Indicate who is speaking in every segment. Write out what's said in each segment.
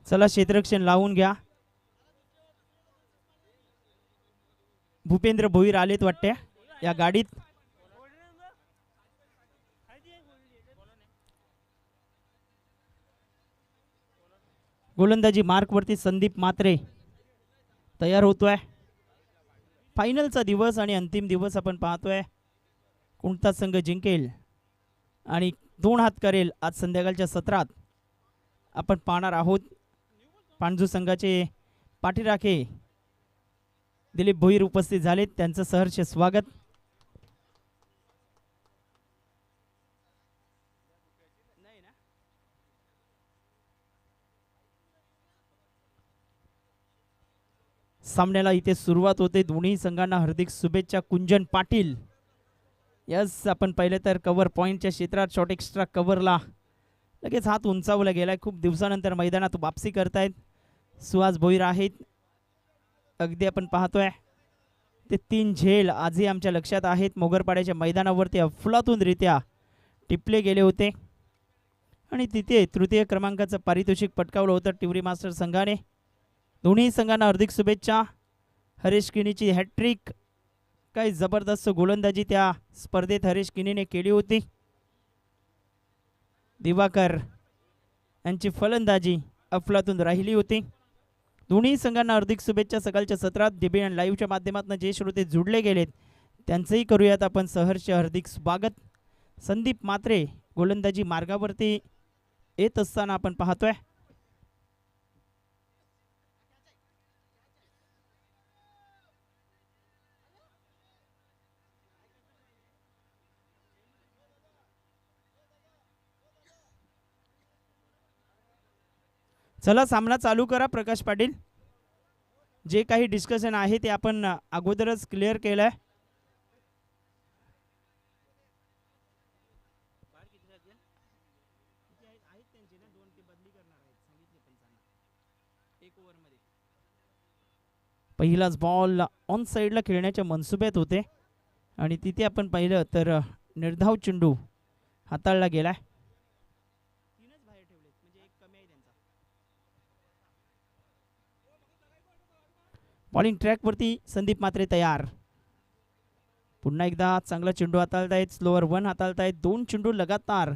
Speaker 1: चला क्षेत्ररक्षण लावून घ्या. भूपेंद्र भोईर आलेत वाटते या गाडीत. गोलंदाजी मार्क वरती संदीप मात्रे तयार होतोय. फायनलचा दिवस आणि अंतिम दिवस आपण पाहतोय. कोणता संघ जिंकेल आणि 2 हात करेल आज संध्याकाळच्या सत्रात आपण पाहणार आहोत. पांजू संघाचे पाठीराखे दिलीप भोईर उपस्थित झालेत. त्यांचं सहर्ष स्वागत. सामन्याला इथे सुरुवात होते. दोन्ही संघांना हार्दिक शुभेच्छा. कुंजन पाटील यस आपण पाहिलं तर कव्हर पॉईंटच्या क्षेत्रात शॉट एक्स्ट्रा कव्हरला लगेच हात उंचावला गेलाय. खूप दिवसानंतर मैदानात वापसी करतायत सुहास भोईर आहेत. अगदी आपण पाहतोय ते 3 झेल आजही आमच्या लक्षात आहेत. मोगरपाड्याच्या मैदानावरती अफलातूनरित्या टिपले गेले होते आणि तिथे तृतीय क्रमांकाचं पारितोषिक पटकावलं होतं टिवरी मास्टर संघाने. दोन्ही संघांना हार्दिक शुभेच्छा. हरीश किनीची हॅट्रिक. काही जबरदस्त गोलंदाजी त्या स्पर्धेत हरीश किनीने केली होती. दिवाकर यांची फलंदाजी अफलातून राहिली होती. दोन्ही संघांना हार्दिक शुभेच्छा. सकाळच्या सत्रात डीबीएन लाईव्हच्या माध्यमातून जे श्रोते जुडले गेलेत त्यांचंही करूयात आपण सहर्ष हार्दिक स्वागत. संदीप मात्रे गोलंदाजी मार्गावरती येत असताना आपण पाहतोय. चला सामना चालू करा प्रकाश पाटील. जे काही डिस्कशन आहे ते आपण अगोदरच क्लिअर केलंय. पहिलाच बॉल ऑन साइडला खेळण्याच्या मनसुब्यात होते आणि तिथे आपण पाहिलं तर निर्धाव चेंडू हाताळला गेलाय. बॉलिंग ट्रॅक वरती संदीप मात्रे तयार. पुन्हा एकदा चांगला चेंडू हाताळतायत. स्लोअर 1 हाताळतायत. 2 चेंडू लगातार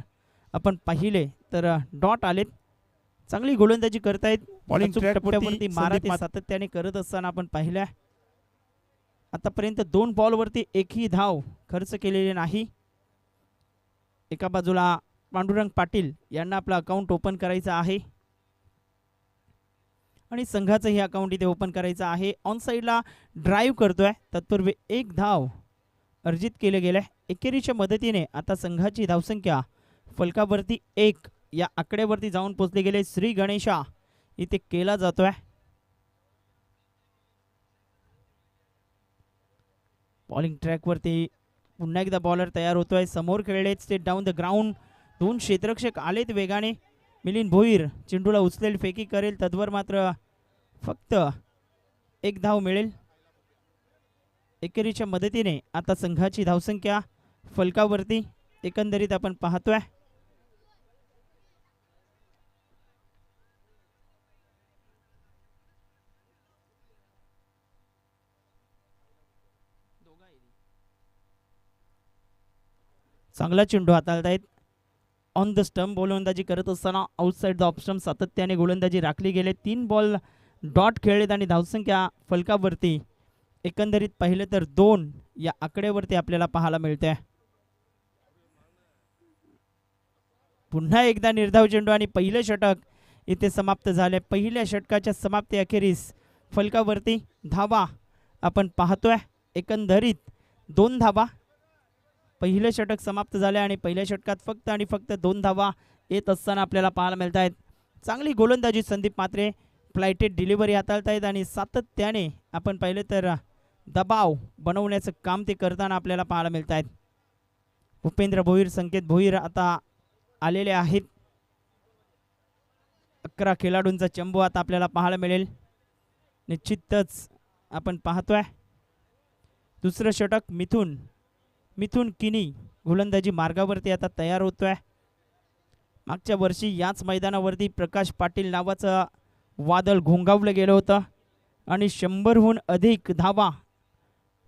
Speaker 1: आपण पाहिले तर डॉट आलेत. चांगली गोलंदाजी करतायत. बॉलिंग टप्प्यावरती मारा ते सातत्याने करत असताना आपण पाहिल्या. आतापर्यंत 2 बॉलवरती एकही धाव खर्च केलेली नाही. एका बाजूला पांडुरंग पाटील यांना आपलं अकाउंट ओपन करायचं आहे आणि संघाचं हे अकाउंट इथे ओपन करायचं आहे. ऑन साइडला ड्राईव्ह करतोय. तत्पूर्वी 1 धाव अर्जित केले गेले. एकेरीच्या मदतीने आता संघाची धावसंख्या फलकावरती 1 या आकड्यावरती जाऊन पोहोचले गेले. श्री गणेशा इथे केला जातोय. बॉलिंग ट्रॅक वरती पुन्हा एकदा बॉलर तयार होतोय. समोर खेळलेत स्टेट डाऊन द ग्राउंड. 2 क्षेत्ररक्षक आलेत वेगाने. मिलिंद भोईर चेंडूला उचलेल फेकी करेल. तद्वर मात्र फक्त 1 धाव मिळेल. एकेरीच्या मदतीने आता संघाची धावसंख्या फलकावरती एकंदरीत आपण पाहतोय. चांगला चेंडू हाताळतायत. ऑन द स्टंप गोलंदाजी करत असताना आउटसाइड द ऑफ स्टंप सातत्याने गोलंदाजी राखली गेले. 3 बॉल डॉट खेळलेत आणि धावसंख्या फलकावरती एकंदरीत पाहिलं तर 2 या आकड्यावरती आपल्याला पाहायला मिळते. पुन्हा एकदा निर्धाव चेंडू आणि पहिलं षटक इथे समाप्त झाले. पहिल्या षटकाच्या समाप्ती अखेरीस फलकावरती धावा आपण पाहतोय. एकंदरीत 2 धावा. पहिलं षटक समाप्त झाले आणि पहिल्या षटकात फक्त आणि फक्त 2 धावा येत असताना आपल्याला पाहायला मिळत आहेत. चांगली गोलंदाजी संदीप मात्रे. फ्लाइटेड डिलिव्हरी हाताळतायत आणि सातत्याने आपण पाहिलं तर दबाव बनवण्याचं काम ते करताना आपल्याला पाहायला मिळत आहेत. भूपेंद्र भोईर संकेत भोईर आता आलेले आहेत. 11 खेळाडूंचा चंबू आता आपल्याला पाहायला मिळेल. निश्चितच आपण पाहतोय दुसरं षटक मिथुन मिथुन किनी गोलंदाजी मार्गावरती आता तयार होतोय. मागच्या वर्षी याच मैदानावरती प्रकाश पाटील नावाचं वादळ घोंगावलं गेलं होतं आणि 100हून अधिक धावा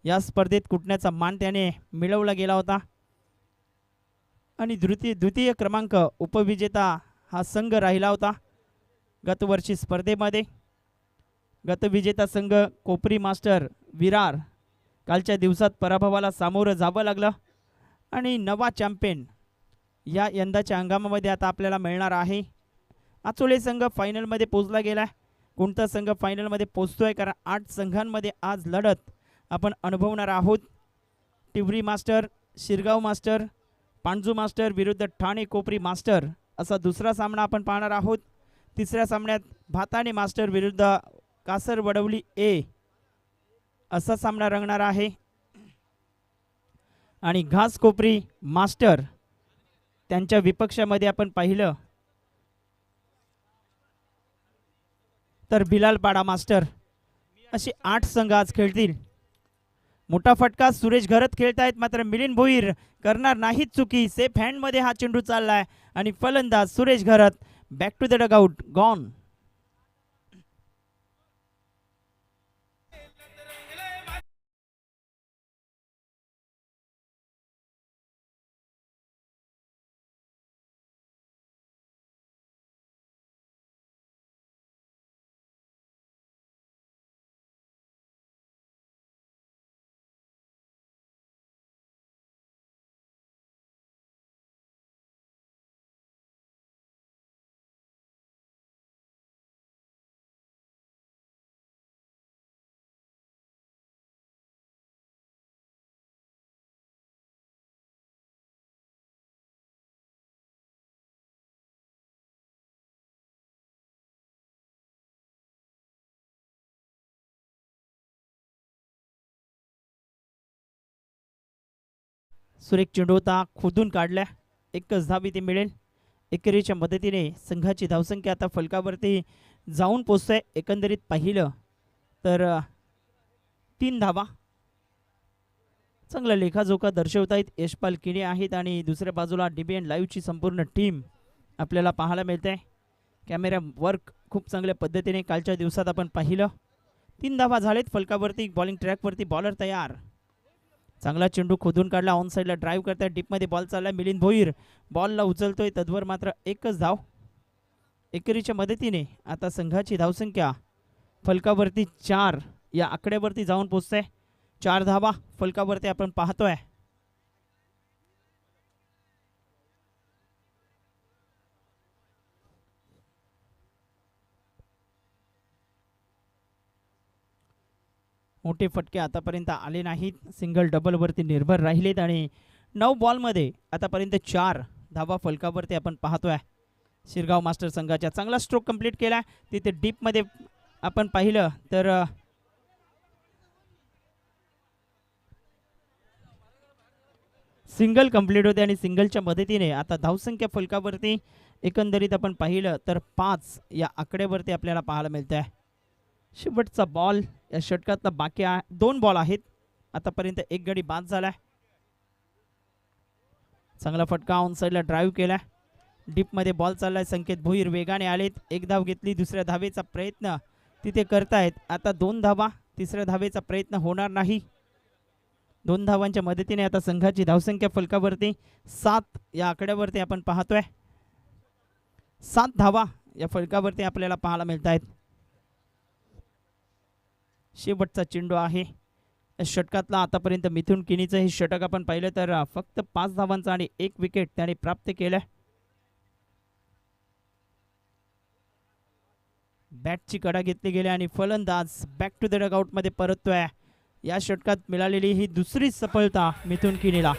Speaker 1: या स्पर्धेत कुटण्याचा मान त्याने मिळवला गेला होता. आणि द्वितीय क्रमांक उपविजेता हा संघ राहिला होता गतवर्षी स्पर्धेमध्ये. गतविजेता संघ कोपरी मास्टर विरार कालच्या दिवसात पराभवाला सामोरं जावं लागलं आणि नवा चॅम्पियन या यंदाच्या हंगामामध्ये आता आपल्याला मिळणार आहे. आचोळे संघ फायनलमध्ये पोहोचला गेला. कोणता संघ फायनलमध्ये पोहोचतोय, कारण 8 संघांमध्ये आज लढत आपण अनुभवणार आहोत. टिवरी master, Shirgaon master, Panju master विरुद्ध ठाणे कोपरी मास्टर असा दुसरा सामना आपण पाहणार आहोत. तिसऱ्या सामन्यात भाताणे मास्टर विरुद्ध कासर वडवली ए असा सामना रंगणार आहे. आणि घास कोपरी मास्टर त्यांच्या विपक्षामध्ये आपण पाहिलं तर बिलालपाडा मास्टर असे 8 संघ आज खेळतील. मोठा फटका सुरेश घरत खेळतायत, मात्र मिलिंद भोईर करणार नाहीत चुकी. सेफ हँडमध्ये हा चेंडू चाललाय आणि फलंदाज Suresh Gharat back to the dugout gone. सुरेख चेंडू होता, खोदून काढल्या, एकच धाव इथे मिळेल. एकेरीच्या मदतीने संघाची धावसंख्या आता फलकावरती जाऊन पोचते. एकंदरीत पाहिलं तर 3 धावा. चांगला लेखाजोखा दर्शवत आहेत यशपाल किणे आहेत आणि दुसऱ्या बाजूला DBN लाईव्हची संपूर्ण टीम आपल्याला पाहायला मिळते. कॅमेरा वर्क खूप चांगल्या पद्धतीने कालच्या दिवसात आपण पाहिलं. 3 धावा झालेत फलकावरती. बॉलिंग ट्रॅकवरती बॉलर तयार. चांगला चेंडू खोदून काढला, ऑन साईडला ड्राईव्ह करताय, डीपमध्ये बॉल चाललाय. मिलिंद भोईर बॉलला उचलतोय, तद्वर मात्र एकच धाव. एकेरीच्या मदतीने आता संघाची धावसंख्या फलकावरती 4 या आकड्यावरती जाऊन पोचते. 4 धावा फलकावरती आपण पाहतोय. मोठे फटके आतापर्यंत आले नाहीत. सिंगल डबल वरती निर्भर राहिलेत आणि 9 बॉलमध्ये आतापर्यंत 4 धावा फलकावरती आपण पाहतोय. शिरगाव मास्टर संघाच्या चांगला स्ट्रोक कंप्लीट केला. तिथे डीपमध्ये आपण पाहिलं तर सिंगल कंप्लीट होते आणि सिंगलच्या मदतीने आता धावसंख्या फलकावरती एकंदरीत आपण पाहिलं तर 5 या आकड्यावरती आपल्याला पाहायला मिळत आहे. शेवटचा बॉल या षटकातला बाकी 2 बॉल आहेत. आतापर्यंत एक गडी बाद झालाय. चांगला फटका, ऑन साईडला ड्राईव्ह केला, डीपमध्ये बॉल चाललाय. संकेत भोईर वेगाने आलेत, एक धाव घेतली. दुसऱ्या धावेचा प्रयत्न तिथे करतायत. आता 2 धावा, तिसऱ्या धावेचा प्रयत्न होणार नाही. 2 धावांच्या मदतीने आता संघाची धावसंख्या फलकावरती 7 या आकड्यावरती आपण पाहतोय. 7 धावा या फलकावरती आपल्याला पाहायला मिळत आहेत. शेवटचा चेंडू आहे षटकातला. आतापर्यंत मिथुन किनीचं हे षटक आपण पाहिलं तर फक्त 5 धावांचा आणि 1 विकेट त्याने प्राप्त केलं. बॅटची कडा घेतली गेली आणि फलंदाज बॅक टू द डगआउट मध्ये परततोय. या षटकात मिळालेली ही दुसरी सफलता मिथुन किनीला.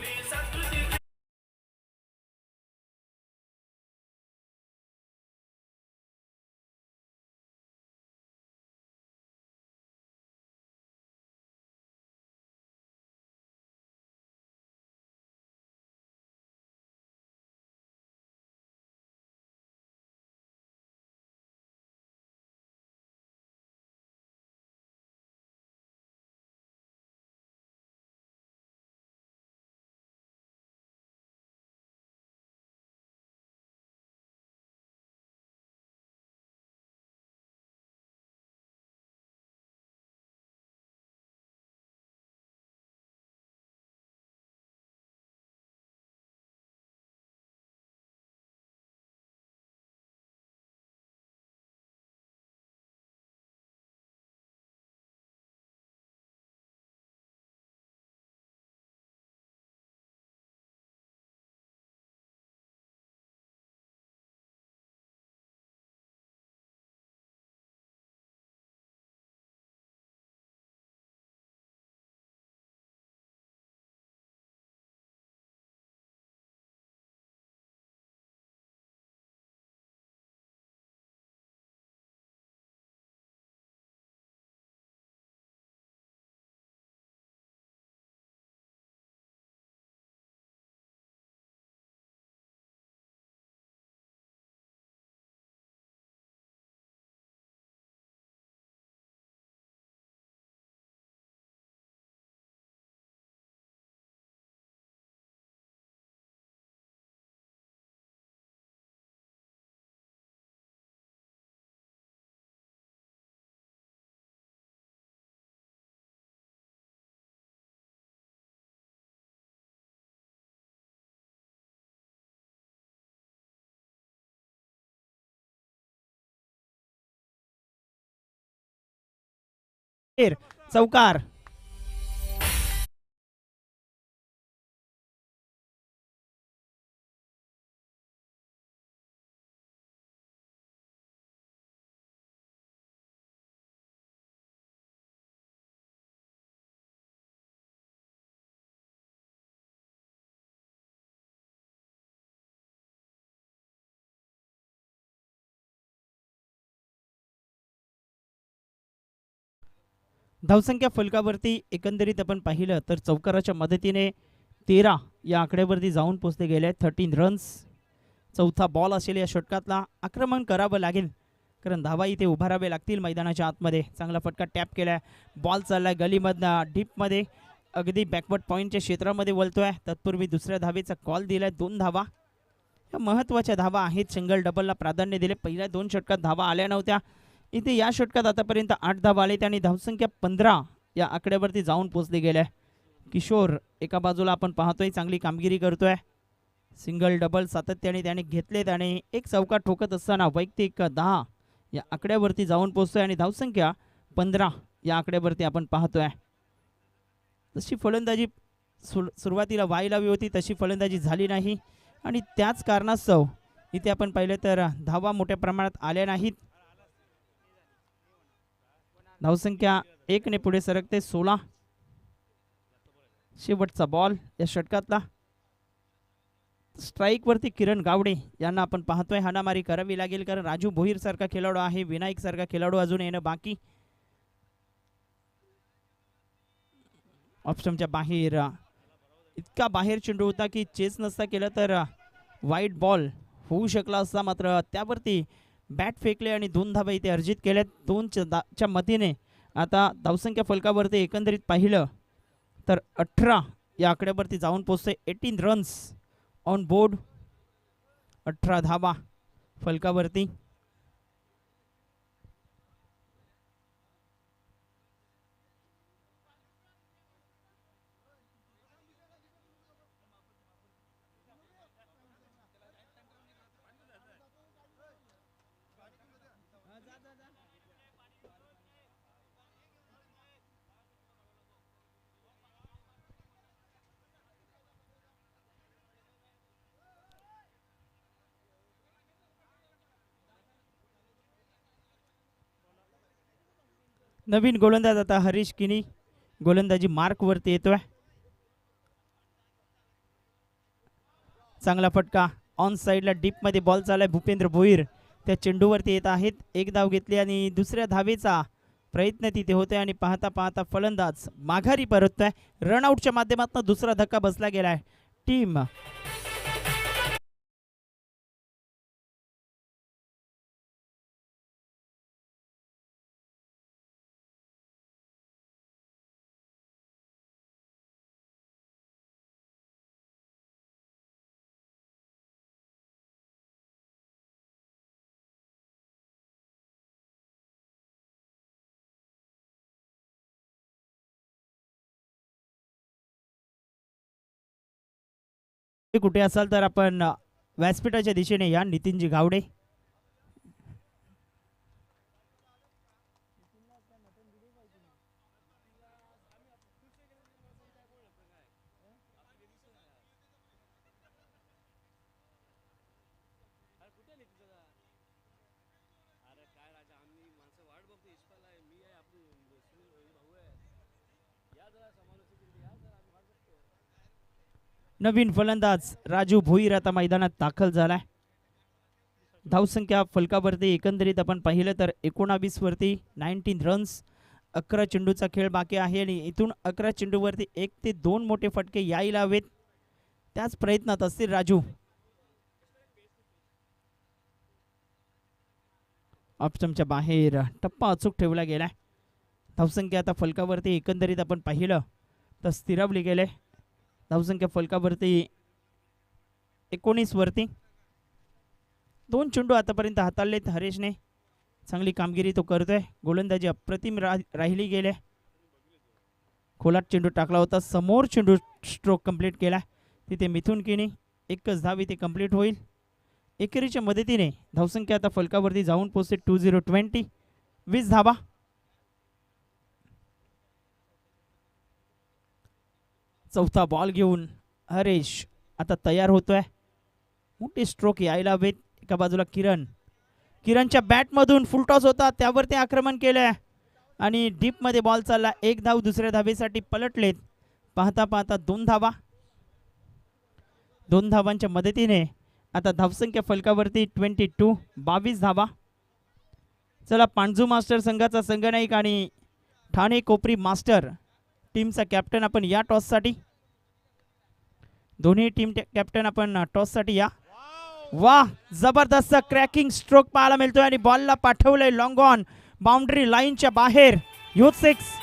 Speaker 1: चौकार. धावसंख्या फलकावरती एकंदरीत आपण पाहिलं तर चौकाराच्या मदतीने 13 या आकड्यावरती जाऊन पोहोचले गेले 13 रन्स. चौथा बॉल असेल या षटकातला. आक्रमण करावं लागेल कारण धावा इथे उभारावे लागतील मैदानाच्या आतमध्ये. चांगला फटका टॅप केलाय. बॉल चाललाय गलीमधनं डीपमध्ये, अगदी बॅकवर्ड पॉईंटच्या क्षेत्रामध्ये वळतोय. तत्पूर्वी दुसऱ्या धावेचा कॉल दिलाय. 2 धावा या महत्त्वाच्या धावा आहेत. सिंगल डबलला प्राधान्य दिले. पहिल्या 2 षटकात धावा आल्या नव्हत्या. इथे या षटकात आतापर्यंत 8 धावा आले आणि धावसंख्या 15 या आकड्यावरती जाऊन पोहोचले गेले. किशोर एका बाजूला आपण पाहतोय चांगली कामगिरी करतोय. सिंगल डबल सातत्याने त्याने घेतलेत आणि एक चौका ठोकत असताना वैयक्तिक 10 या आकड्यावरती जाऊन पोहोचतोय आणि धावसंख्या 15 या आकड्यावरती आपण पाहतोय. जशी फलंदाजी सुरुवातीला व्हायला हवी होती तशी फलंदाजी झाली नाही आणि त्याच कारणास्तव इथे आपण पाहिलं तर धावा मोठ्या प्रमाणात आल्या नाहीत. धावसंख्या 1 ने पुढे सरकते. 16 शेवटचा बॉल या षटकातला. स्ट्राईक वरती किरण गावडे यांना आपण पाहतोय. हाणामारी करावी लागेल कारण राजू भोईर सारखा खेळाडू आहे. विनायक सारखा खेळाडू अजून येणं बाकी. ऑप्शनच्या बाहेर, इतका बाहेर चेंडू होता की चेस नसता केलं तर वाईट बॉल होऊ शकला असता. मात्र त्यावरती बॅट फेकले आणि 2 धावा इथे अर्जित केल्यात. 2च्या मतीने आता धावसंख्या फलकावरती एकंदरीत पाहिलं तर 18 या आकड्यावरती जाऊन पोहोचते. 18 रन्स ऑन बोर्ड. 18 धावा फलकावरती. नवीन गोलंदाज आता हरीश किनी गोलंदाजी मार्क वरती येतोय. चांगला फटका ऑन साइडला डीप मध्ये बॉल चाललाय. भूपेंद्र भोईर त्या चेंडूवरती येत आहेत. एक धाव घेतली आणि दुसऱ्या धावेचा प्रयत्न तिथे होतोय आणि पाहता पाहता फलंदाज माघारी परततोय. रनआउटच्या माध्यमातून दुसरा धक्का बसला गेलाय. टीम कुठे असाल तर आपण व्यासपीठाच्या दिशेने या. नितीनजी गावडे. नवीन फलंदाज राजू भोईर आता मैदानात दाखल झालाय. धावसंख्या फलकावरती एकंदरीत आपण पाहिलं तर 19 वरती 19 रन्स. 11 चेंडूचा खेळ बाकी आहे आणि इथून 11 चेंडूवरती 1 ते 2 मोठे फटके यायला हवेत. त्याच प्रयत्नात असतील राजू. ऑप्शनच्या बाहेर टप्पा अचूक ठेवला गेलाय. धावसंख्या आता फलकावरती एकंदरीत आपण पाहिलं तर स्थिरावली गेले. धावसंख्या फलकावरती 19 वरती. 2 चेंडू आतापर्यंत हाताळलेत हरेशने. चांगली कामगिरी तो करतोय. गोलंदाजी अप्रतिम राहिली गेले. खोलात चेंडू टाकला होता. समोर चेंडू स्ट्रोक कंप्लीट केला. तिथे मिथुन किनी. एकच धाव इथे कंप्लीट होईल. एकेरीच्या मदतीने धावसंख्या आता फलकावरती जाऊन पोहोचते 20-20. 20 धावा. चौथा बॉल घेऊन हरेश आता तयार होतोय. मोठी स्ट्रोक यायला हवेत. एका बाजूला किरणच्या बॅटमधून फुलटॉस होता, त्यावरती आक्रमण केलंय आणि डीप मध्ये बॉल चालला. एक धाव दुसऱ्या धावेसाठी पलटलेत. पाहता पाहता 2 धावा. 2 धावांच्या मदतीने आता धावसंख्या फलकावरती 22 धावा. चला, पांजू मास्टर संघाचा संघनायक आणि ठाणे कोपरी मास्टर टीमचा कॅप्टन आपण या टॉससाठी. दोन्ही टीम कॅप्टन आपण टॉससाठी या. वाह, जबरदस्त क्रॅकिंग स्ट्रोक पाहायला मिळतोय आणि बॉलला पाठवलंय लॉंग ऑन बाउंड्री लाईनच्या बाहेर. यूथ 6.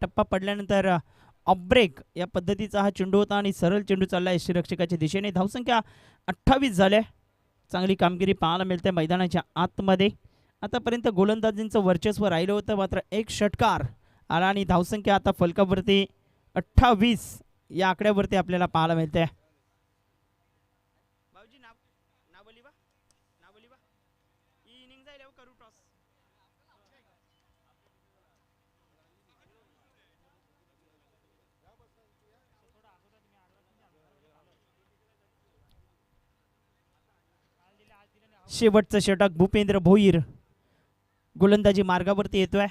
Speaker 1: टप्पा पडल्यानंतर ऑफ ब्रेक या पद्धतीचा हा चेंडू होता आणि सरळ चेंडू चाललाय यष्टीरक्षकाच्या दिशेने. धावसंख्या 28 झाले. चांगली कामगिरी पाहायला मिळते मैदानाच्या आतमध्ये. आतापर्यंत गोलंदाजींचं वर्चस्व राहिलं होतं, मात्र एक षटकार आला आणि धावसंख्या आता फलकावरती 28 या आकड्यावरती आपल्याला पाहायला मिळते. शेवटचं षटक भूपेंद्र भोईर गोलंदाजी मार्गावरती येतोय.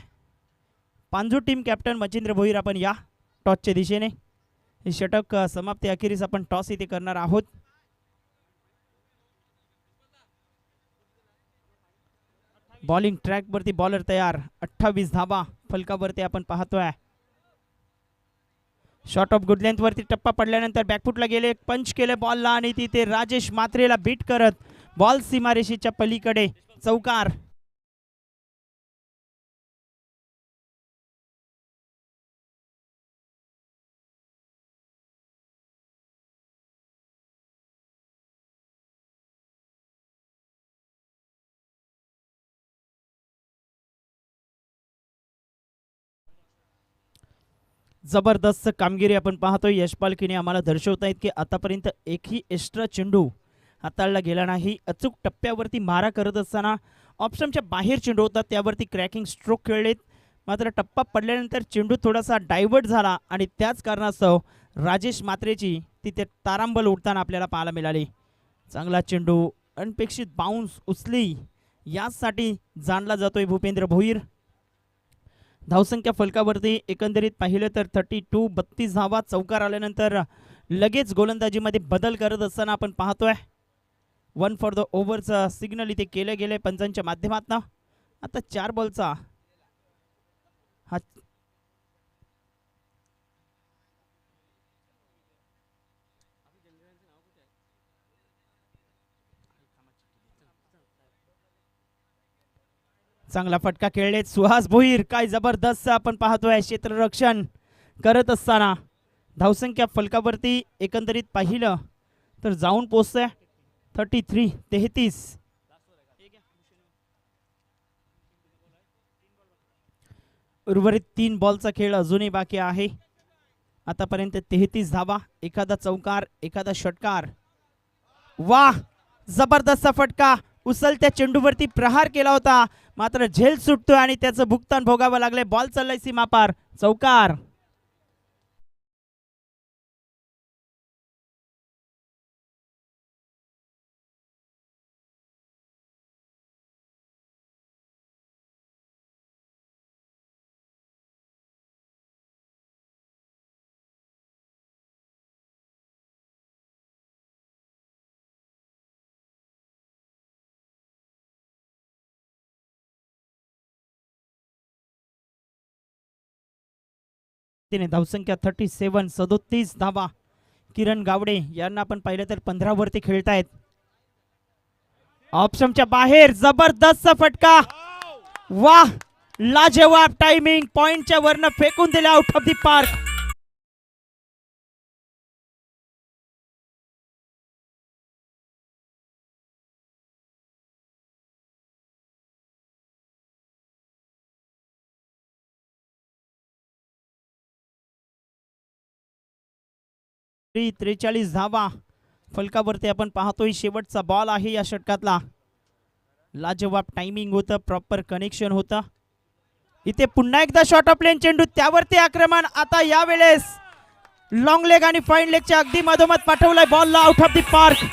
Speaker 1: पांजू टीम कॅप्टन मच्छिंद्र भोईर आपण या टॉसच्या दिशेने. हे षटक समाप्ती अखेरीस आपण टॉस इथे करणार आहोत. बॉलिंग ट्रॅक वरती बॉलर तयार. 28 धावा फलकावरती आपण पाहतोय. शॉट ऑफ गुड लेंथ वरती टप्पा पडल्यानंतर बॅकफुटला गेले, पंच केले बॉलला आणि तिथे राजेश मात्रेला बीट करत बॉल सीमारेषेच्या पलीकडे चौकार. जबरदस्त कामगिरी आपण पाहतोय. यशपाल किने आम्हाला दर्शवतायत की आतापर्यंत एकही एक्स्ट्रा चेंडू हाताळला गेला नाही. अचूक टप्प्यावरती मारा करत असताना ऑप्शनच्या बाहेर चेंडू होता, त्यावरती क्रॅकिंग स्ट्रोक खेळलेत. मात्र टप्पा पडल्यानंतर चेंडू थोडासा डायव्हर्ट झाला आणि त्याच कारणास्तव राजेश मात्रेची तिथे तारांबळ उडताना आपल्याला पाहायला मिळाली. चांगला चेंडू, अनपेक्षित बाउन्स उचली, यासाठी जाणला जातोय भूपेंद्र भोईर. धावसंख्या फलकावरती एकंदरीत पाहिलं तर 32 धावा. चौकार आल्यानंतर लगेच गोलंदाजीमध्ये बदल करत असताना आपण पाहतोय 1 फॉर द ओव्हरचं सिग्नल इथे केले गेले पंचांच्या माध्यमातून. आता 4 बॉलचा हा चांगला फटका खेळले सुहास भोईर. काय जबरदस्त आपण पाहतोय क्षेत्ररक्षण करत असताना. धावसंख्या फलकावरती एकंदरीत पाहिलं तर जाऊन पोहोचतोय 33. उर्वरित 3 बॉलचा खेळ अजूनही बाकी आहे. आतापर्यंत 33 धावा, एखादा चौकार, एखादा षटकार. वाह, जबरदस्त फटका. उचलत्या चेंडूवरती प्रहार केला होता, मात्र झेल सुटतोय आणि त्याचं भुगतान भोगावं लागलंय. बॉल चाललाय सीमापार. चौकार. धावसंख्या 37 धावा. किरण गावडे यांना आपण पाहिलं तर 15 वरती खेळतायत. ऑप्शनच्या बाहेर जबरदस्त फटका. वाह, लाजवाब टायमिंग. पॉइंटच्या वरनं फेकून दिले आउट ऑफ दी पार्क. तरी 43 धावा फलकावरती आपण पाहतोय. शेवटचा बॉल आहे या षटकातला. लाजवाब टायमिंग होतं, प्रॉपर कनेक्शन होतं. इथे पुन्हा एकदा शॉर्ट ऑफ लेन चेंडू, त्यावरती आक्रमण. आता यावेळेस लॉंग लेग आणि फाईन लेगच्या अगदी मधोमध पाठवलाय बॉलला आउट ऑफ दी पार्क.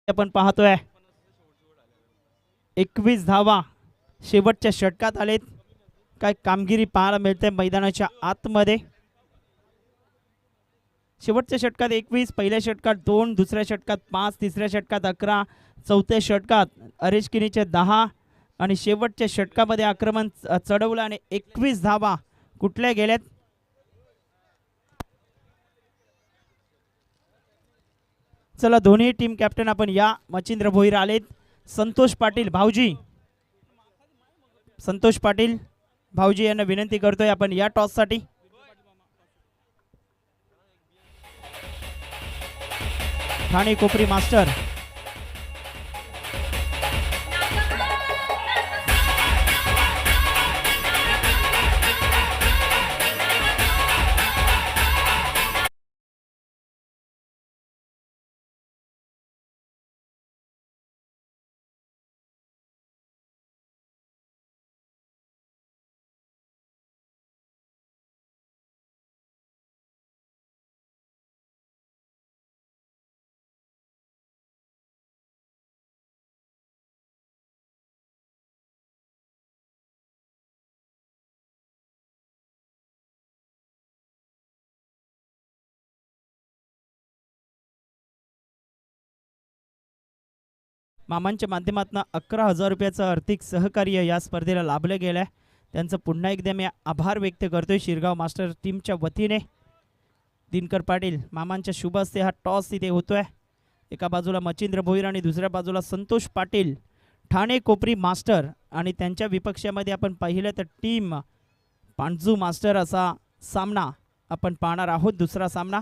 Speaker 1: आपण पाहतोय 21 धावा शेवटच्या षटकात आलेत. काय कामगिरी पाहायला मिळते मैदानाच्या आतमध्ये. शेवटच्या षटकात 21, पहिल्या षटकात 2, दुसऱ्या षटकात 5, तिसऱ्या षटकात 11, चौथ्या षटकात अरेशकिनीचे 10 आणि शेवटच्या षटकामध्ये आक्रमण चढवलं आणि 21 धावा कुठल्या गेल्यात. चला, दोन्ही टीम कॅप्टन आपण या. मच्छिंद्र भोईर आलेत. संतोष पाटील भाऊजी, संतोष पाटील भाऊजी यांना विनंती करतोय आपण या टॉस साठी. ठाणे कोपरी मास्टर मामांच्या माध्यमातून 11,000 रुपयाचं आर्थिक सहकार्य या स्पर्धेला लाभलं गेलं आहे. त्यांचं पुन्हा एकदा मी आभार व्यक्त करतोय शिरगाव मास्टर टीमच्या वतीने. दिनकर पाटील मामांच्या शुभ हस्ते हा टॉस इथे होतोय. एका बाजूला मच्छिंद्र भोईर आणि दुसऱ्या बाजूला संतोष पाटील ठाणे कोपरी मास्टर. आणि त्यांच्या विपक्षामध्ये आपण पाहिलं तर टीम पांजू मास्टर असा सामना आपण पाहणार आहोत. दुसरा सामना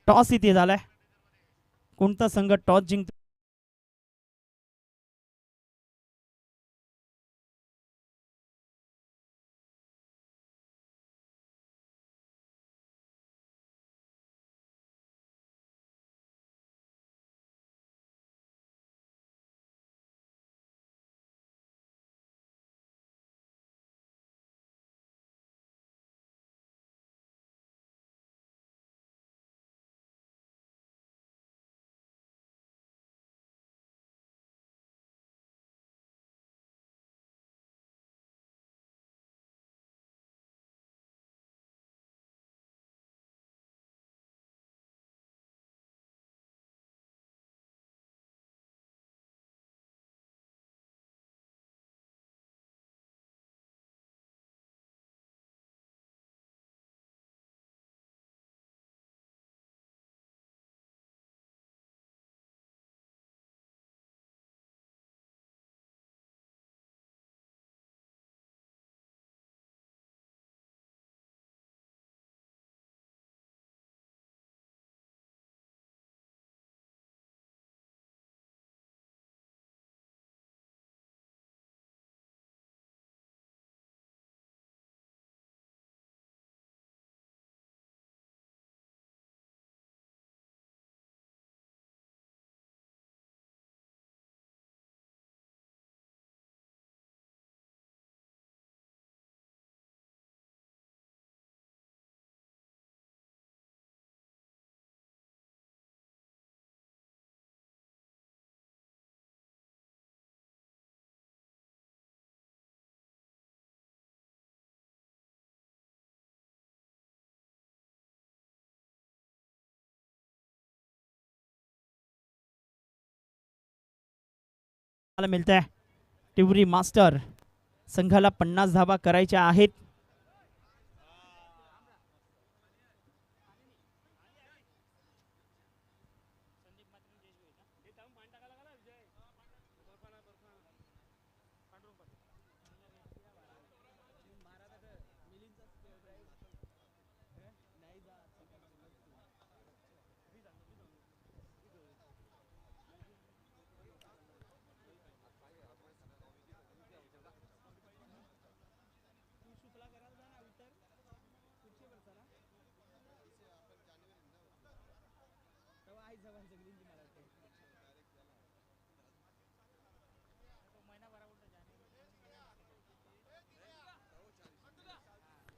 Speaker 1: टॉस इथे झालाय. कोणता संघ टॉस जिंकतो मिळतंय टिवरी मास्टर संघाला 50 धावा करायच्या आहेत.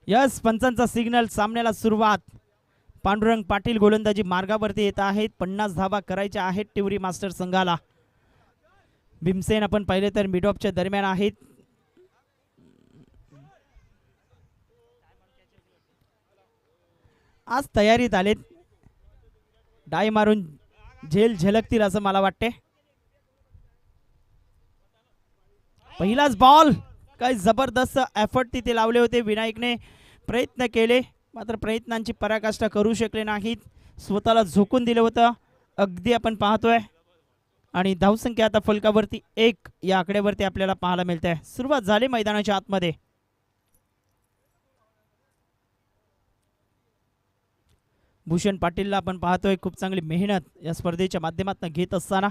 Speaker 1: यस पंचांचा सिग्नल. सामन्याला सुरुवात. पांडुरंग पाटील गोलंदाजी मार्गावरती येत आहेत. 50 धावा करायच्या आहेत टिवरी मास्टर संघाला. भीमसेन आपण पाहिले तर मिड ऑफच्या दरम्यान आहेत. आज तयारीत आलेत. डाय मारून झेल झलकतील असं मला वाटते. पहिलाच बॉल. काय जबरदस्त एफर्ट तिथे लावले होते. विनायकने प्रयत्न केले मात्र प्रयत्नांची पराकाष्ठा करू शकले नाहीत. स्वतःला झोकून दिलं होतं अगदी आपण पाहतोय. आणि धावसंख्या आता फलकावरती 1 या आकड्यावरती आपल्याला पाहायला मिळते. सुरुवात झाली मैदानाच्या आतमध्ये. भूषण पाटीलला आपण पाहतोय खूप चांगली मेहनत या स्पर्धेच्या माध्यमातून घेत असताना.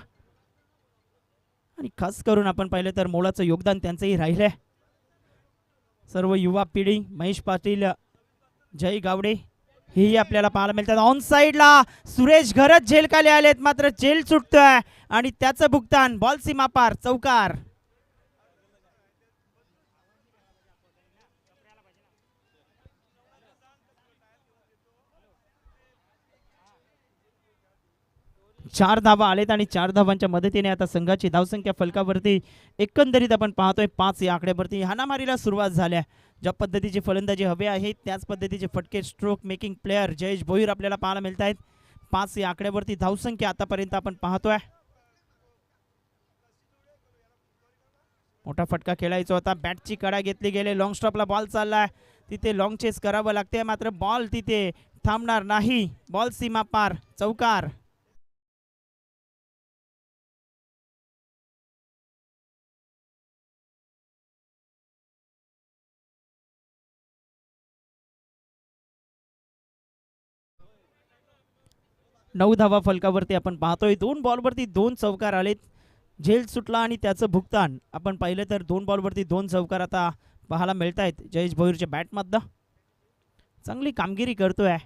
Speaker 1: आणि खास करून आपण पाहिलं तर मोलाचं योगदान त्यांचंही राहिलंय. सर्व युवा पिढी महेश पाटील जय गावडे हेही आपल्याला पाहायला मिळतात. ऑन साइडला सुरेश घरत झेल खाली आलेत मात्र झेल सुटतोय आणि त्याचं भुगतान बॉल सीमा पार. चौकार. चार धावा आलेत आणि 4 धावांच्या मदतीने आता संघाची धावसंख्या फलकावरती एकंदरीत आपण पाहतोय 5 या आकड्यावरती. हाणामारीला सुरुवात झाल्या. ज्या पद्धतीची फलंदाजी हवे आहेत त्याच पद्धतीचे फटके stroke making player Jayesh Bhoir आपल्याला पाहायला मिळत आहेत. 5 या आकड्यावरती धावसंख्या आतापर्यंत आपण पाहतोय. मोठा फटका खेळायचा होता. बॅटची कडा घेतली गेले. लॉंग स्टॉपला बॉल चाललाय. तिथे लॉंग चेस करावं लागते मात्र बॉल तिथे थांबणार नाही. बॉल सीमा पार. चौकार. नऊ धावा फलकावरती आपण पाहतोय. 2 बॉलवरती 2 चौकार आलेत. झेल सुटला आणि त्याचं भुगतान आपण पाहिलं तर 2 बॉलवरती 2 चौकार आता पाहायला मिळत आहेत जयेश भोईरच्या बॅटमधनं. चांगली कामगिरी करतोय.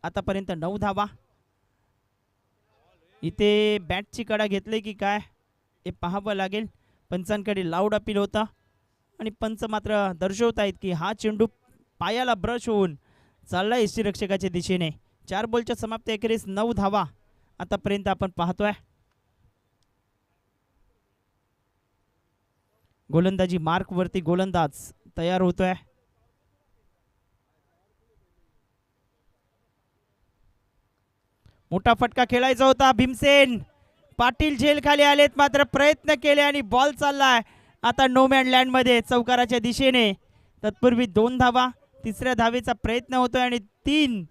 Speaker 1: आतापर्यंत 9 धावा. इथे बॅटची कडा घेतली की काय हे पाहावं लागेल. पंचांकडे लाऊड अपील होता आणि पंच मात्र दर्शवत आहेत की हा चेंडू पायाला ब्रश होऊन चालला यष्टीरक्षकाच्या दिशेने. 4 बॉलच्या समाप्ती अखेरीस 9 धावा आतापर्यंत आपण पाहतोय. गोलंदाजी मार्क वरती गोलंदाज तयार होतोय. मोठा फटका खेळायचा होता. भीमसेन पाटील झेल खाली आलेत मात्र प्रयत्न केले आणि बॉल चाललाय आता नो मॅन लँड मध्ये चौकाराच्या दिशेने. तत्पूर्वी 2 धावा. तिसऱ्या धावेचा प्रयत्न होतोय आणि 3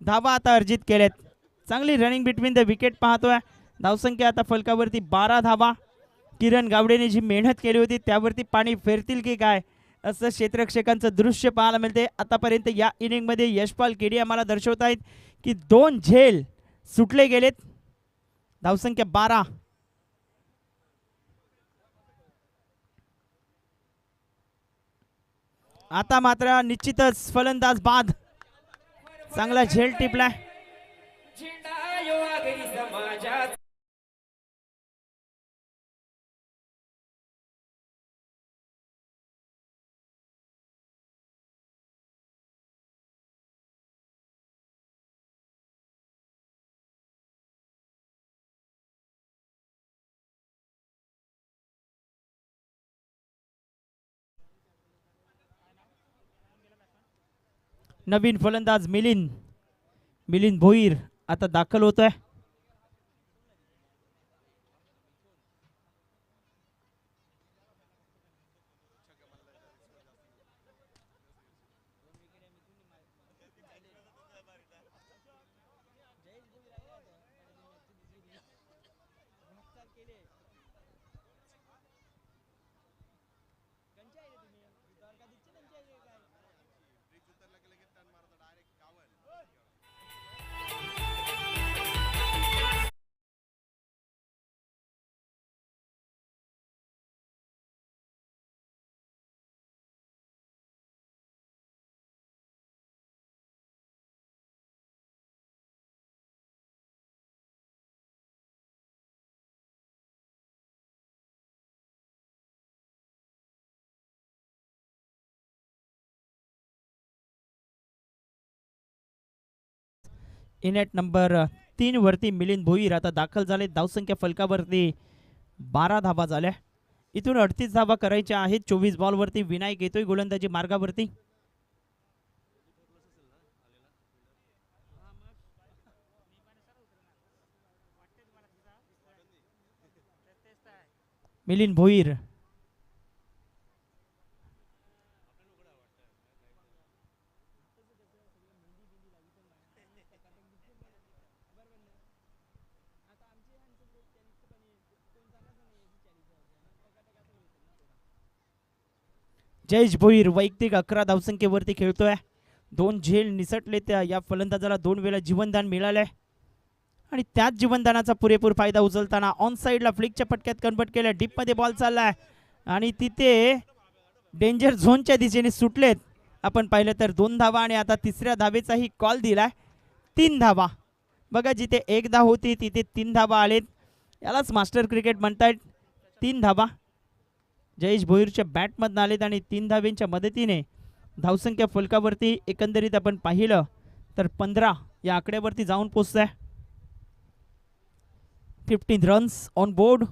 Speaker 1: धावा आता अर्जित केलेत. चांगली रनिंग बिटवीन द विकेट पाहतोय. धावसंख्या आता फलकावरती 12 धावा. किरण गावडेने जी मेहनत केली होती त्यावरती पाणी फेरतील की काय असं क्षेत्ररक्षकांचं दृश्य पाहायला मिळते. आतापर्यंत या इनिंगमध्ये यशपाल केडी आम्हाला दर्शवत आहेत की 2 झेल सुटले गेलेत. धावसंख्या 12. आता मात्र निश्चितच फलंदाज बाद. चांगला झेल टिपलाय. नवीन फलंदाज मिलिंद भोईर आता दाखल होतोय. इनेट नंबर 3 वरती मिलिंद भोईर आता दाखल झाले. धावसंख्या फलकावरती 12 धावा झाल्या. इथून 38 धावा करायच्या आहेत. 24 बॉलवरती विनायक येतोय गोलंदाजी मार्गावरती. मिलिंद भोईर जयेश भोईर वैयक्तिक 11 धावसंख्येवरती खेळतोय. 2 झेल निसटले. त्या या फलंदाजाला 2 वेळा जीवनदान मिळालंय आणि त्याच जीवनदानाचा पुरेपूर फायदा उचलताना ऑन साईडला फ्लिकच्या पटक्यात कन्वर्ट केल्या. डीपमध्ये बॉल चाललाय आणि तिथे डेंजर झोनच्या दिशेने सुटलेत. आपण पाहिलं तर 2 धावा आणि आता तिसऱ्या धावेचाही कॉल दिलाय. 3 धावा. बघा जिथे 1 धाव होती तिथे 3 धावा आलेत. यालाच मास्टर क्रिकेट म्हणतायत. 3 धावा जयेश भोईरच्या बॅटमधून आलेत आणि 3 धावेंच्या मदतीने धावसंख्या फलकावरती एकंदरीत आपण पाहिलं तर 15 या आकड्यावरती जाऊन पोहोचतंय. 15 रन्स ऑन बोर्ड.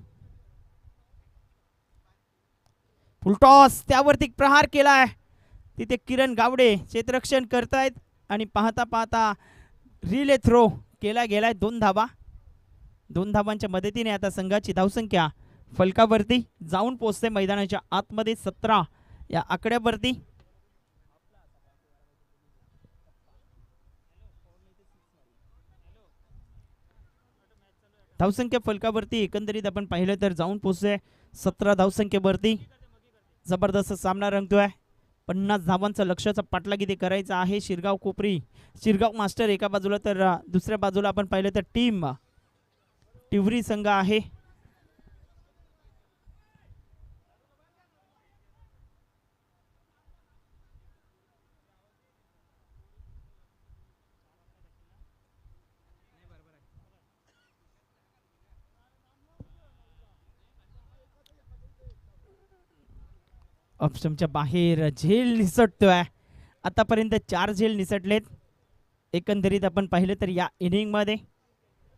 Speaker 1: फुलटॉस त्यावरती प्रहार केलाय. तिथे किरण गावडे क्षेत्ररक्षण करतायत आणि पाहता पाहता रिले थ्रो केला गेलाय. 2 धावा. 2 धावांच्या मदतीने आता संघाची धावसंख्या फलकावरती जाऊन पोहोचते मैदानाच्या आतमध्ये 17 या आकड्यावरती. धावसंख्या फलकावरती एकंदरीत आपण पाहिलं तर जाऊन पोहोचते 17 धावसंख्येवरती. जबरदस्त सामना रंगतोय. 50 धावांचा लक्ष्याचा पाठलाग इथे करायचा आहे. शिरगाव कोपरी शिरगाव मास्टर एका बाजूला तर दुसऱ्या बाजूला आपण पाहिलं तर टीम टिवरी संघ आहे. ऑप्शनच्या बाहेर झेल निसटतोय. आतापर्यंत 4 झेल निसटलेत. एकंदरीत आपण पाहिलं तर या इनिंगमध्ये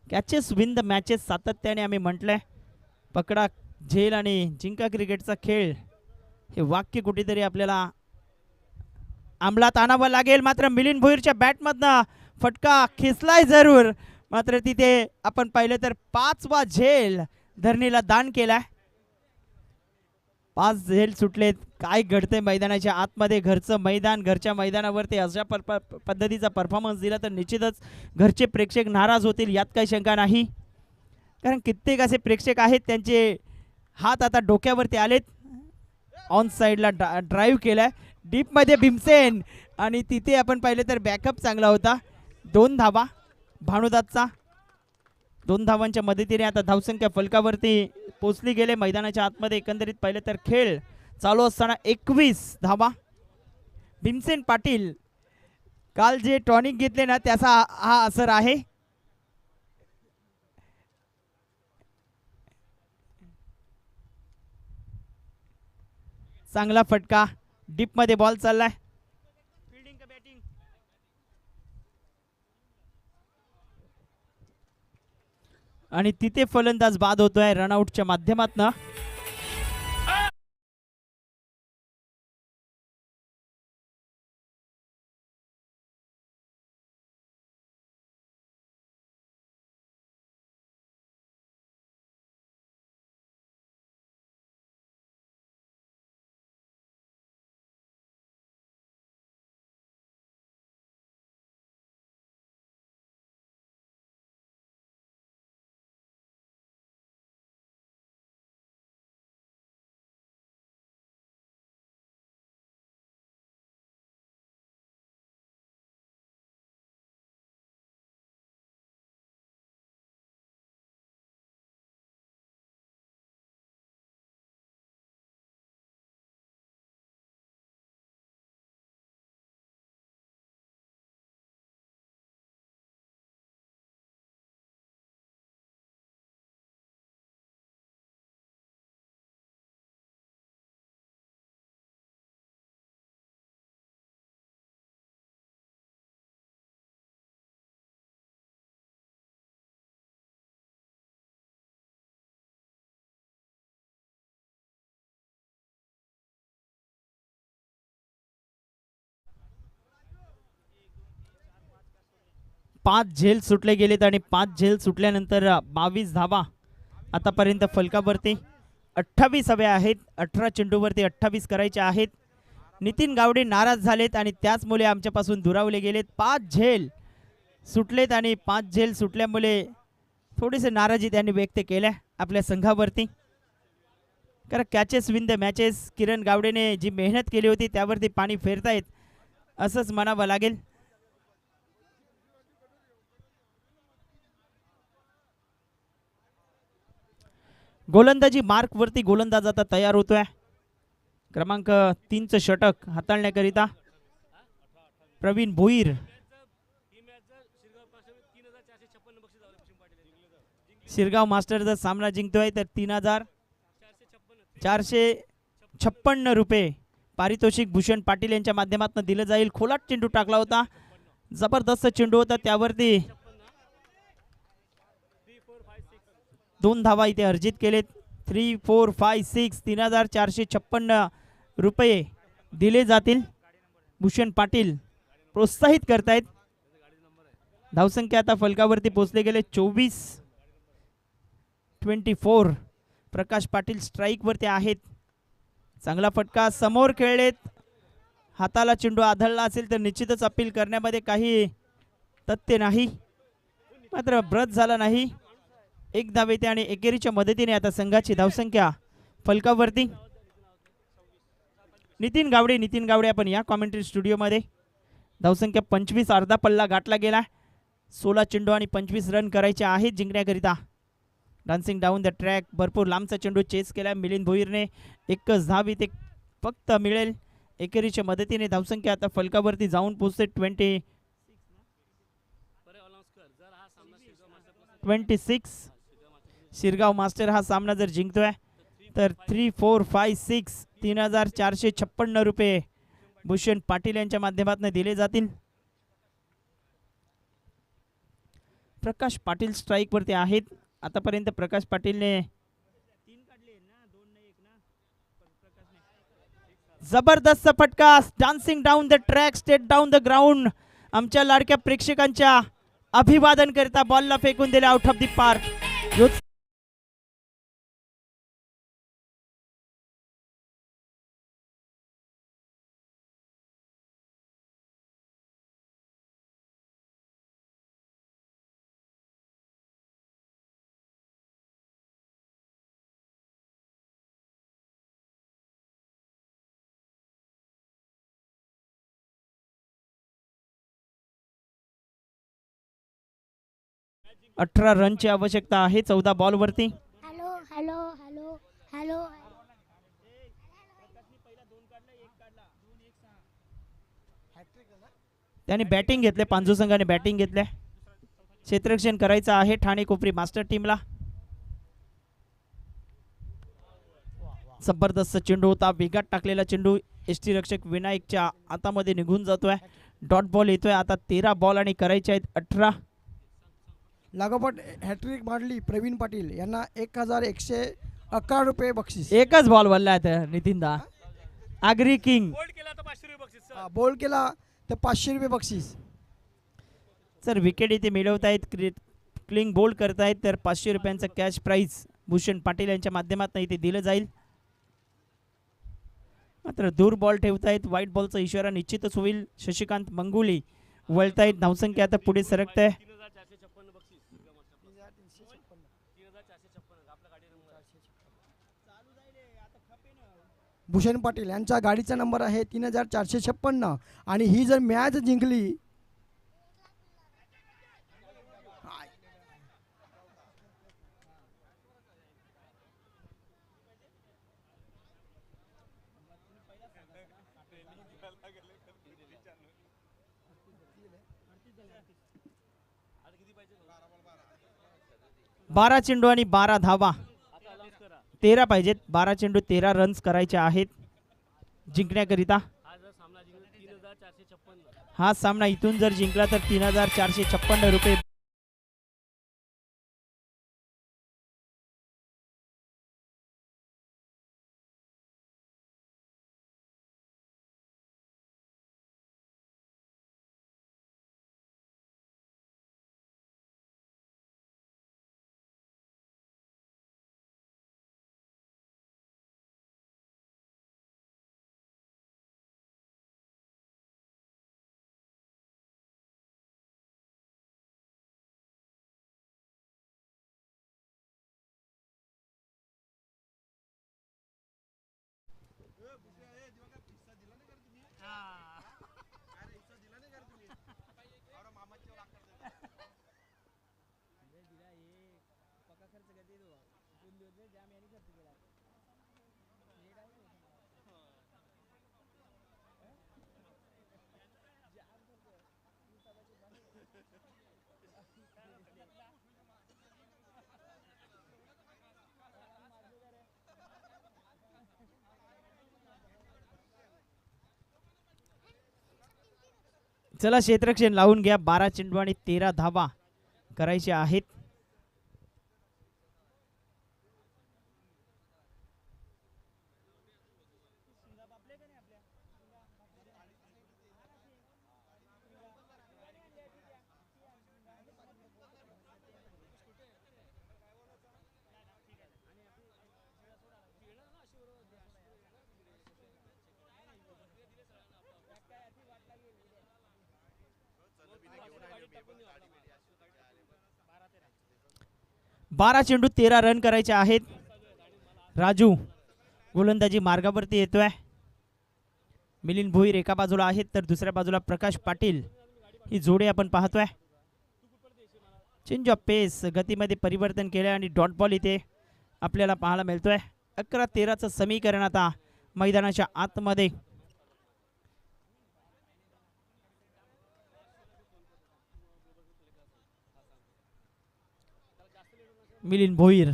Speaker 1: कॅचेस विन द मॅचेस सातत्याने आम्ही म्हटलंय. पकडा झेल आणि जिंका क्रिकेटचा खेळ हे वाक्य कुठेतरी आपल्याला अंमलात आणावं लागेल. मात्र मिलिंद भोईरच्या बॅटमधनं फटका खेचलाय जरूर. मात्र तिथे आपण पाहिलं तर 5वा झेल धरणीला दान केलाय. 5 झेल सुटलेत. काय घडतंय मैदानाच्या आतमध्ये. घरचं मैदान घरच्या मैदानावरती अशा पद्धतीचा परफॉर्मन्स दिला तर निश्चितच घरचे प्रेक्षक नाराज होतील यात काही शंका नाही. कारण कित्येक असे प्रेक्षक आहेत त्यांचे हात आता डोक्यावरती आलेत. ऑन साईडला ड्राईव्ह केलाय. डीपमध्ये भीमसेन आणि तिथे आपण पाहिलं तर बॅकअप चांगला होता. 2 धावा भानुदासचा. 2 धावांच्या मदतीने आता धावसंख्या फलकावरती पोचली गेले. मैदानाच्या आतमध्ये एकंदरीत पाहिलं तर खेळ चालू असताना 21 धावा. भीमसेन पाटील काल जे टॉनिक घेतले ना त्याचा हा असर आहे. चांगला फटका. डीपमध्ये बॉल चाललाय. फील्डिंग का बॅटिंग. आणि तिथे फलंदाज बाद होतोय रनआउटच्या माध्यमातून. 5 झेल सुटले गेलेत आणि 5 झेल सुटल्यानंतर 22 धावा आतापर्यंत फलकावरती. 28 हवे आहेत. 18 चेंडूवरती 28 करायचे आहेत. नितीन गावडे नाराज झालेत आणि त्याचमुळे आमच्यापासून दुरावले गेलेत. 5 झेल सुटलेत आणि 5 झेल सुटल्यामुळे थोडीसे नाराजी त्यांनी व्यक्त केल्या आपल्या संघावरती. कारण कॅचेस विन द मॅचेस. किरण गावडेने जी मेहनत केली होती त्यावरती पाणी फेरतायत असंच म्हणावं लागेल. गोलंदाजी मार्क वरती गोलंदाज आता तयार होतोय. क्रमांक 3चं षटक हाताळण्याकरिता प्रवीण भोईर. शिरगाव मास्टरचा सामना जिंकतोय तर 3,456 रुपये पारितोषिक भूषण पाटील यांच्या माध्यमातून दिलं जाईल. खोलाट चेंडू टाकला होता. जबरदस्त चेंडू होता. त्यावरती 2 धावा इथे अर्जित केलेत. 3, 4, 5, 6 3,456 रुपये दिले जातील. भूषण पाटील प्रोत्साहित करतायत. धावसंख्या आता फलकावरती पोहोचले गेले 24. प्रकाश पाटील स्ट्राईक वरती आहेत. चांगला फटका समोर खेळलेत. हाताला चेंडू आदळला असेल तर निश्चितच अपील करण्यामध्ये काही तथ्य नाही, मात्र ब्रत झाला नाही. 1 धाव येते आणि एकेरीच्या मदतीने आता संघाची धावसंख्या फलकावरती. नितीन गावडे आपण या कॉमेंट्री स्टुडिओमध्ये. धावसंख्या 25. अर्धा पल्ला गाठला गेला. 16 चेंडू आणि 25 रन करायचे आहेत जिंकण्याकरिता. Dancing down the track. भरपूर लांबचा चेंडू चेस केला मिलिंद भोईरने. 1च धाव इथे फक्त मिळेल. एकेरीच्या मदतीने धावसंख्या आता फलकावरती जाऊन पोहोचते 26. शिरगाव मास्टर हा सामना जर जिंकतोय तर 3, 4, 5, 6 3,456 रुपये भूषण पाटील यांच्या माध्यमातून दिले जातील. प्रकाश पाटील स्ट्राईक वरती आहेत. आतापर्यंत प्रकाश पाटीलने 3 काढले ना, 2 नाही 1 ना. जबरदस्त फटका. Dancing down the track, straight down the ground. आमच्या लाडक्या प्रेक्षकांच्या अभिवादन करता बॉलला फेकून दिले आउट ऑफ द पार्क. 18 रनची आवश्यकता आहे 14 बॉलवरती.
Speaker 2: Hello hello hello hello.
Speaker 1: त्याने बॅटिंग घेतले. पांजू संघाने बॅटिंग घेतले. क्षेत्ररक्षण करायचं आहे ठाणे कोपरी मास्टर टीमला. जबरदस्त चेंडू होता. वेगात टाकलेला चेंडू एसटी रक्षक विनायकच्या हातामध्ये निघून जातोय. डॉट बॉल येतोय. आता 13 बॉल आणि करायचे आहेत 18.
Speaker 3: लागोपाठ हॅट्रिक मारली प्रवीण पाटील यांना 1,111 रुपये बक्षीस.
Speaker 1: एकच बॉल वल्ला नितीन दा. आगरी किंग
Speaker 3: बोल केला तर 500 रुपये बक्षीस.
Speaker 1: सर विकेट इथे मिळवतायत. क्लिंग बोल्ड करतायत तर 500 रुपयांचा कॅश प्राइज भूषण पाटील यांच्या माध्यमातून इथे दिलं जाईल. मात्र दूर बॉल ठेवतायत. वाईट बॉलचा इशारा निश्चितच होईल. शशिकांत मंगुली वळतायत. धावसंख्या आता पुढे सरकते.
Speaker 3: भूषण पाटील यांच्या गाडीचा नंबर आहे 3,456 आणि ही जर मॅच जिंकली
Speaker 1: बारा चेंडू आणि 12 धावा. 13 पाहिजेत. 12 चेंडू 13 रन्स करायचे आहेत जिंकण्याकरिता. हा सामना इथून जर जिंकला तर 3,456 रुपये चला क्षेत्ररक्षण लावून घ्या. 12 चेंडू आणि 13 धावा करायचे आहेत. बारा चेंडू 13 रन करायचे आहेत. राजू गोलंदाजी मार्गावरती येतोय. मिलिंद भोईर एका बाजूला आहेत तर दुसऱ्या बाजूला प्रकाश पाटील ही जोडी आपण पाहतोय. चेंज ऑफ पेस गतीमध्ये परिवर्तन केले आणि डॉट बॉल इथे आपल्याला पाहायला मिळतोय. 11-13चं समीकरण आता मैदानाच्या आतमध्ये. मिलिंद भोईर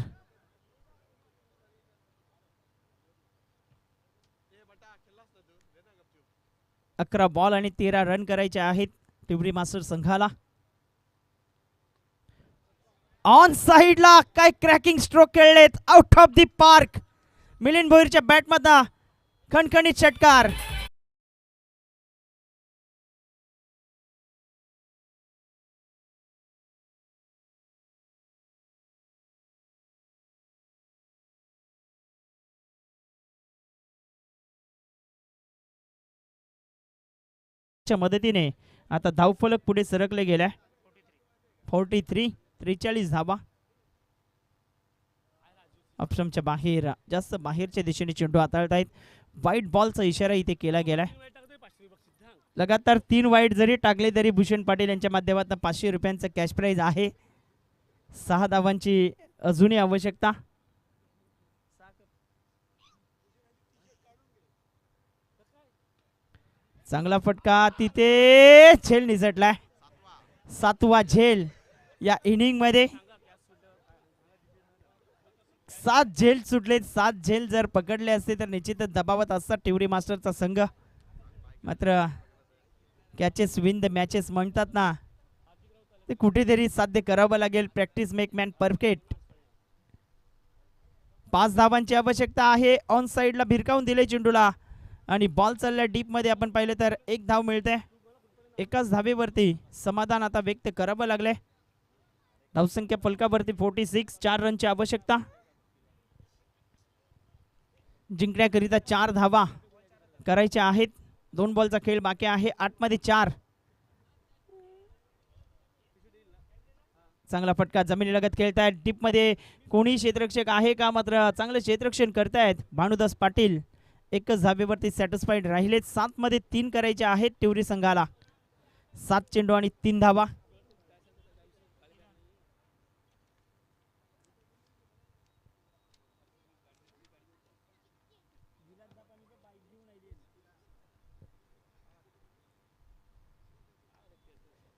Speaker 1: अकरा बॉल आणि 13 रन करायचे आहेत टिवरी मास्टर संघाला. ऑन साइडला काय क्रॅकिंग स्ट्रोक खेळलेत. Out of the park. Milind भोईरच्या बॅटमधला खणखणीत षटकार. मदतीने आता धावफलक पुढे सरकले गेलाय. 43 धावा. ऑप्शनच्या बाहेर जास्त बाहेरच्या दिशेने चेंडू हाताळत आहेत. वाईट बॉलचा इशारा इथे केला गेलाय. लगातार 3 वाईट जरी टाकले तरी भूषण पाटील यांच्या माध्यमातून 500 रुपयांचं कॅश प्राइज आहे. 6 धावांची अजूनही आवश्यकता. चांगला फटका तिथे झेल निसटलाय. 7वा झेल या इनिंग मध्ये. 7 झेल सुटले. 7 झेल जर पकडले असते तर निश्चितच दबावात असता टिवरी मास्टरचा संघ. मात्र कॅचेस विन द मॅचेस म्हणतात ना, ते कुठेतरी साध्य करावं लागेल. Practice make man perfect. 5 धावांची आवश्यकता आहे. ऑन साइडला भिरकावून दिले चेंडूला आणि बॉल चालला डीप मध्ये. आपण पाहिलं तर 1 धाव मिळते. एकाच धावेवरती समाधान आता व्यक्त करावं लागले. धावसंख्या फलकावरती 46. 4 रनची आवश्यकता. जिंकण्याकरिता 4 धावा करायच्या आहेत. 2 बॉलचा खेळ बाकी आहे. 8 मध्ये 4. चांगला फटका जमिनीलगत खेळतायत. डीप मध्ये कोणी क्षेत्ररक्षक आहे का? मात्र चांगलं क्षेत्ररक्षण करतायत भानुदास पाटील. एकच धावेवरती सॅटिस्फाईड राहिलेत. 7 मध्ये 3 करायचे आहेत टिवरी संघाला. 7 चेंडू आणि 3 धावा.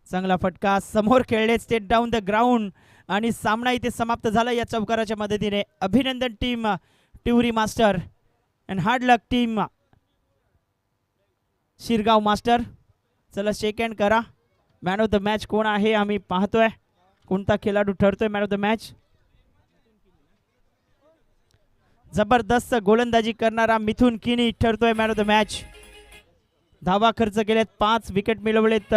Speaker 1: चांगला फटका समोर खेळले. स्टेट डाऊन द ग्राउंड आणि सामना इथे समाप्त झाला या चौकाराच्या मदतीने. अभिनंदन team Tiwari master and hard luck team Shirgaon master. चला शेक हँड करा. मॅन ऑफ द मॅच कोण आहे आम्ही पाहतोय. कोणता खेळाडू ठरतोय मॅन ऑफ द मॅच? जबरदस्त गोलंदाजी करणारा मिथुन किनी ठरतोय मॅन ऑफ द मॅच. धावा खर्च केलेत. 5 विकेट मिळवलेत